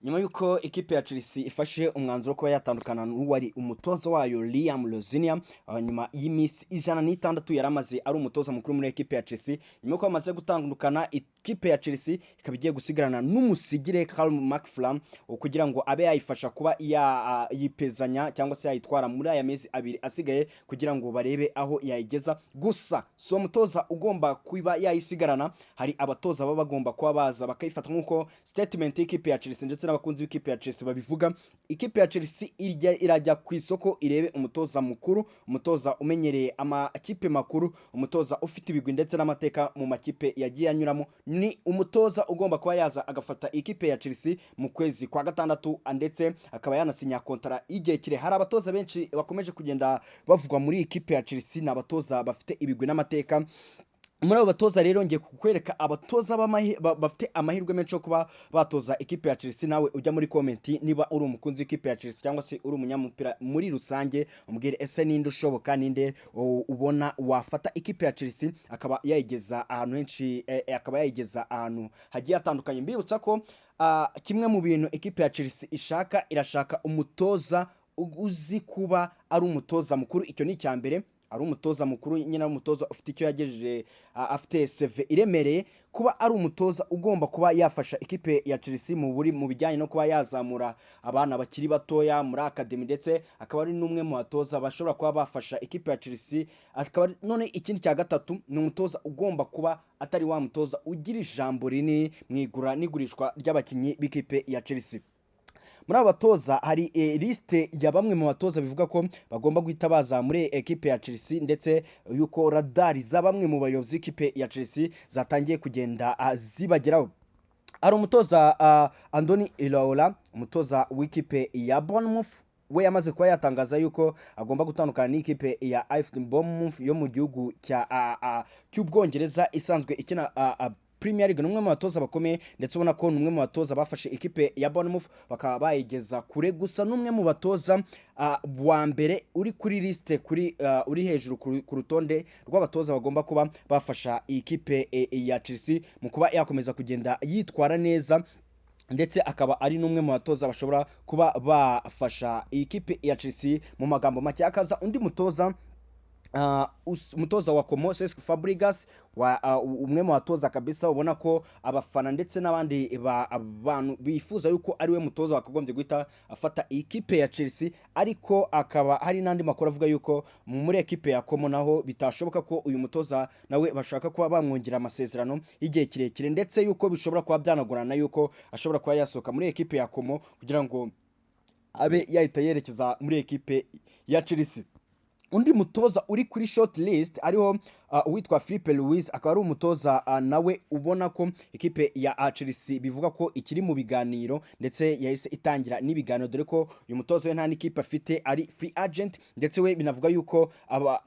Nyuma yuko ikipe ya Chelsea ifashe umwanzuro kuba yatandukana n'uwari umutoza wayo Liam Rosenior nyuma y'iminsi 106 yaramaze ari umutoza mukuru muri ekipe ya Chelsea. Nyuma yuko bamaze gutandukana, ikipe ya Chelsea ikaba igiye gusigarana n'umusigire Callum McFlam kugira ngo abe yayifasha kuba yipezanya cyangwa se yayitwara muri aya mezi abiri asigaye kugira ngo barebe aho yayigeza. Gusa so mutoza ugomba kuba yayisigarana, hari abatoza baba bagomba kuba baza bakayifata nk'uko statement y'ikipe ya Chelsea ndetse n'abakunzi b'ikipe ya Chelsea babivuga. Ikipe ya Chelsea irajya ku isoko irebe umutoza mukuru, umutoza umenyereye amakipe makuru, umutoza ufite ibigwi ndetse n'amateka mu makipe yagiye anyuramo. Ni umutoza ugomba kuba yaza agafata ikipe ya Chelsea mu kwezi kwa gatandatu ndetse akaba yanasinya kontara igihe kire. Hari abatoza benshi bakomeje kugenda bavugwa muri ikipe ya Chelsea, ni abatoza bafite ibigwi n'amateka. Muri abo batoza rero ngiye kukwereka abatoza bafite amahirwe menshi yo kuba batoza ikipe ya Chelsea. Nawe ujya muri comment niba uri umukunzi w'ikipe ya Chelsea cyangwa se uri umunyamupira muri rusange, umbwire ese ninde ushoboka, ninde ubona wafata ikipe ya Chelsea akaba yayigeza ahantu henshi, akaba yayigeza ahantu hagiye atandukanye. Mbibutsa ko kimwe mu bintu ikipe ya Chelsea irashaka umutoza uzi kuba ari umutoza mukuru. Icyo ni icya mbere, ari umutoza mukuru nyine, umutoza ufite icyo yagejeje, afite CV iremereye, kuba ari umutoza ugomba kuba yafasha ikipe ya Chelsea mu bijyanye no kuba yazamura abana bakiri batoya muri academy, ndetse akaba ari n'umwe mu batoza bashobora kuba bafasha ikipe ya Chelsea. Akaba none ikindi cya gatatu, ni umutoza ugomba kuba atari wa mutoza ugira ijambo rinini mu igura n'igurishwa ry'abakinnyi b'ikipe ya Chelsea. Muri aba batoza hari liste ya bamwe mu batoza bivuga ko bagomba guhita baza muri ekipe ya Chelsea, ndetse yuko radari za bamwe mu bayobozi b'ikipe ya Chelsea zatangiye kugenda zibageraho. Hari umutoza Andoni Iraola, umutoza w'ikipe ya Bournemouth. We yamaze kuba yatangaza yuko agomba gutandukana n'ikipe ya AFC Bournemouth yo mu gihugu cy'Ubwongereza isanzwe ikina Premier League. Numwe mu batoza bakomeye, ndetse ubona ko numwe mu batoza bafashe ikipe ya Bournemouth bakaba bayigeza kure. Gusa numwe mu batoza wa mbere uri kuri liste, uri hejuru ku rutonde rw'abatoza bagomba kuba bafasha ikipe ya Chelsea mu kuba yakomeza kugenda yitwara neza, ndetse akaba ari n'umwe mu batoza bashobora kuba bafasha ikipe ya Chelsea. Mu magambo make, akaza undi mutoza, umutoza wa Como, Cesc Fabregas, umwe mu batoza kabisa ubona ko abafana ndetse n'abandi bantu bifuza yuko ari we mutoza wakagombye guhita afata ikipe ya Chelsea. Ariko akaba hari n'andi makuru avuga yuko muri ekipe ya Como naho bitashoboka ko uyu mutoza nawe bashaka kuba bamwongera amasezerano y'igihe kirekire, ndetse yuko bishobora kuba byanagorana yuko ashobora kuba yasohoka muri ekipe ya Como kugira ngo abe yahita yerekeza muri ekipe ya Chelsea. Undi mutoza uri kuri short list ariho uwitwa Philippe Luis, akaba ari umutoza nawe ubona ko ikipe ya Chelsea bivuga ko ikiri mu biganiro, ndetse yahise itangira n'ibiganiro, dore ko uyu mutoza we nta n'ikipe afite, ari free agent. Ndetse we binavuga yuko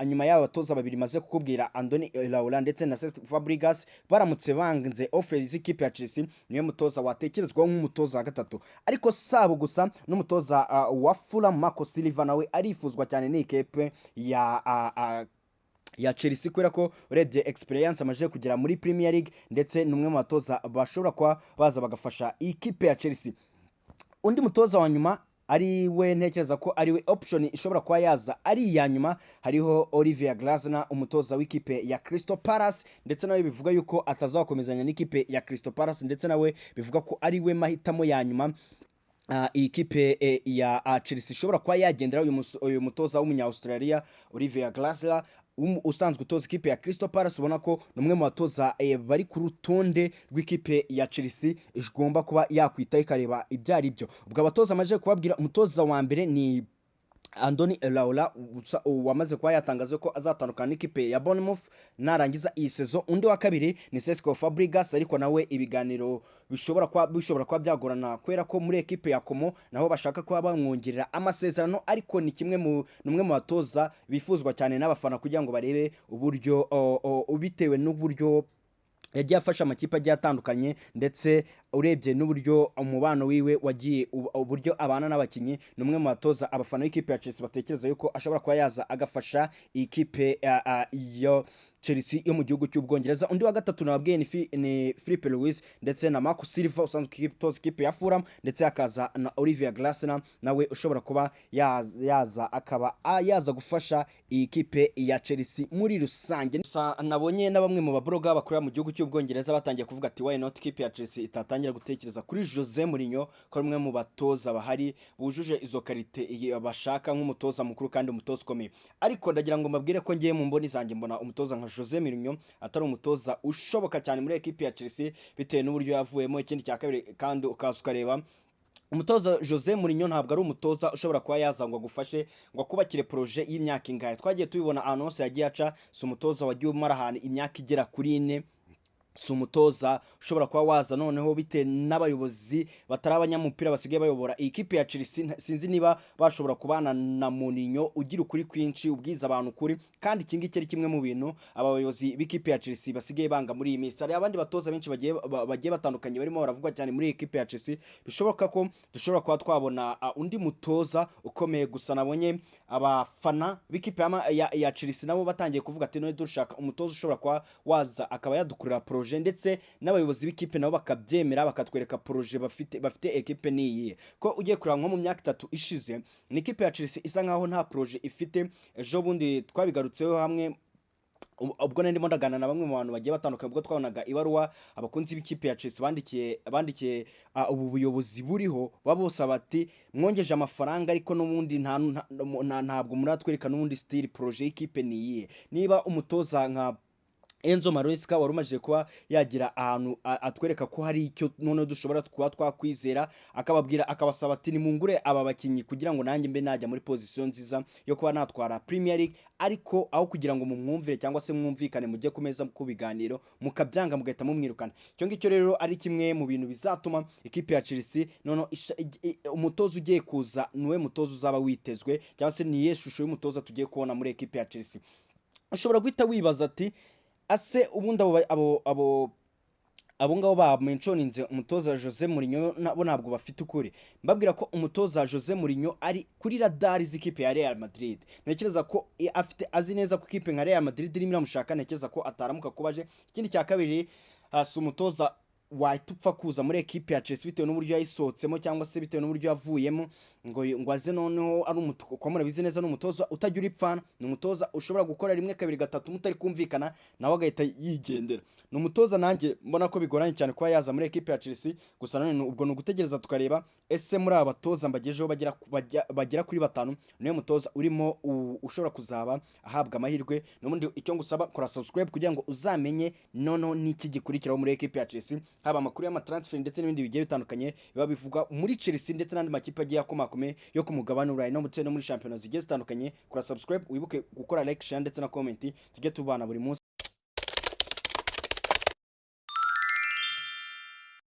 nyuma y'aba batoza babiri maze kukubwira, Andoni Iraola ndetse na Cesc Fabregas, baramutse banze offers z'ikipe ya Chelsea, niwe mutoza watekerezwaho nk'umutoza wa gatatu. Ariko sabo gusa n'umutoza wa Fulham Marco Silva nawe arifuzwa cyane n'ikipe ya Chelsea, kubera ko urebye experience amaje kugera muri Premier League, ndetse n'umwe mu batoza bashobora kuba baza bagafasha ikipe ya Chelsea. Undi mutoza wa nyuma ari we ntekereza ko ari we option ishobora kuba yaza ari iya nyuma, hariho Olivier Glasner, umutoza w'ikipe ya Crystal Palace, ndetse nawe bivuga yuko atazakomezanya n'ikipe ya Crystal Palace, ndetse nawe bivuga ko ari we mahitamo ya nyuma iyi kipe ya Chelsea ishobora kuba yagendera. Uyu mutoza w'umunya Australia Olivier Glasner usanzwe utoza ikipe ya Crystal Palace, ubona ko numwe mu batoza bari ku rutonde rw'ikipe ya Chelsea igomba kuba yakwitaho ikareba ibyo ari byo. Ubwo abatoza amaze kubabwira, umutoza wa mbere ni Andoni Iraola wamaze kuba yatangaza ko azatandukana n'ikipe ya Bournemouth narangiza iyi sezo. Undi wa kabiri ni Cesc Fabregas, ariko nawe ibiganiro bishobora kuba byagorana kubera ko muri ekipe ya Como naho bashaka kuba bamwongerera amasezerano, ariko ni numwe mu batoza bifuzwa cyane n'abafana kugira ngo barebe uburyo bitewe n'uburyo yagiye afasha amakipe agiye atandukanye, ndetse urebye n'uburyo umubano wiwe wagiye uburyo abana n'abakinnyi ni umwe mu batoza abafana b'ikipe ya Chelsea batekereza yuko ashobora kuba yaza agafasha iyi kipe yo Chelsea yo mu gihugu cy'Ubwongereza. Undi wa gatatu nababwiye ni Philippe Luis ndetse na Marco Silva usanzwe toza ikipe ya Fulham, ndetse hakaza na Olivier Glasner nawe ushobora kuba yaza akaba yaza gufasha iyi kipe ya Chelsea muri rusange. Nabonye na bamwe mu babloga bakorera mu gihugu cy'Ubwongereza batangiye kuvuga ati why not ikipe ya Chelsea itatangira gutekereza kuri Jose Mourinho ko umwe mu batoza bahari bujuje izo karite bashaka nk'umutoza mukuru kandi umutoza ukomeye. Ariko ndagira ngo mbabwire ko ngiye mu mboni zanjye mbona umutoza nka Jose Mourinho atari umutoza ushoboka cyane muri ekipe ya Chelsea bitewe n'uburyo yavuyemo. Ikindi cya kabiri kandi ukaza ukareba umutoza Jose Mourinho ntabwo ari umutoza ushobora kuba yazangwa gufashe ngo kubakire proje y'imyaka ingahe. Twagiye tubibona ahantu hose yagiye aca, si umutoza wagiye umara ahantu imyaka igera kuri 4, si umutoza ushobora kuba waza noneho bitewe n'abayobozi batari abanyamupira basigaye bayobora iyi kipe ya Chelsea. Sinzi niba bashobora kubana na Mourinho ugira ukuri kwinshi, ubwiza abantu kuri, kandi iki ngiki ari kimwe mu bintu abayobozi b'ikipe ya Chelsea basigaye banga muri iyi minsi. Hari abandi batoza benshi bagiye batandukanye barimo baravugwa cyane muri iyi kipe ya Chelsea, bishoboka ko dushobora kuba twabona undi mutoza ukomeye. Gusa nabonye abafana b'ikipe ya Chelsea nabo batangiye kuvuga ati none dushaka umutoza ushobora kuba waza akaba yadukurira proje, ndetse n'abayobozi b'ikipe nabo bakabyemera bakatwereka proje bafite ekipe niyi. Ko ugiye kureba nko mu myaka 3 ishize ni ikipe ya Chelsea isa nkaho nta proje ifite. Ejo bundi twabigarutseho hamwe ubwo ndimo ndagana na bamwe mu bantu bagiye batandukanye, ubwo twabonaga ibaruwa abakunzi b'ikipe ya Chelsea bandikiye ubu buyobozi buriho babose bati mwongeje amafaranga ariko n'ubundi ntabwo muratwereka n'ubundi style proje y'ikipe niyi. Niba umutoza nka Enzo Maresca wari umajije kuba yagira ahantu atwereka ko hari icyo none dushobora kuba twakwizera, akabasaba ati nimungure aba bakinyi kugira ngo nanjye mbe najya muri position nziza yo kuba natwara Premier League, ariko aho kugira ngo mumwumvire cyangwa se mwumvikane mujye kumeza ku biganiro mukabyanga mugahita mumwirukana. Cyo ngicyo rero ari kimwe mu bintu bizatuma ikipe ya Chelsea none umutoza ugiye kuza niwe mutoza uzaba witezwe, cyangwa se niye shusho y'umutoza tugiye kubona muri ikipe ya Chelsea. Ushobora guhita wibaza ati ase ubundi abo ngabo ba mentioninze umutoza Jose Mourinho nabo ntabwo bafite ukuri. Mbabwira ko umutoza Jose Mourinho ari kuri radari z'ikipe ya Real Madrid. Ntekereza ko azi neza ko ikipe nka Real Madrid irimo iramushaka, ntekereza ko ataramuka kubaje. Ikindi cya kabiri, si umutoza wahita upfa kuza muri ekipe ya Chelsea bitewe n'uburyo yayisohotsemo cyangwa se bitewe n'uburyo yavuyemo ngo aze noneho ari umutuko. Kwa murabizi neza n'umutoza utagira ipfana, ni umutoza ushobora gukora rimwe kabiri gatatu mutari kumvikana nawe agahita yigendera. Ni umutoza nanjye mbona ko bigoranye cyane kuba yaza muri ekipe ya Chelsea. Gusa none ubwo nugutegereza tukareba ese muri aba batoza mbagejeho bagera kuri 5 niyo mutoza urimo ushobora kuzaba ahabwa amahirwe. N'ubundi icyo ngusaba kora subscribe kugira ngo uzamenye noneho n'iki gikurikiraho muri ekipe ya Chelsea, haba amakuru y'amatransfer ndetse n'ibindi bigiye bitandukanye biba bivugwa muri Chelsea ndetse n'andi makipe agiye akomakomeye yo ku mugabane w'Uburayi no muri champions zigiye zitandukanye. Kora subscribe, wibuke gukora like, share ndetse na comment, tujye tubana buri munsi.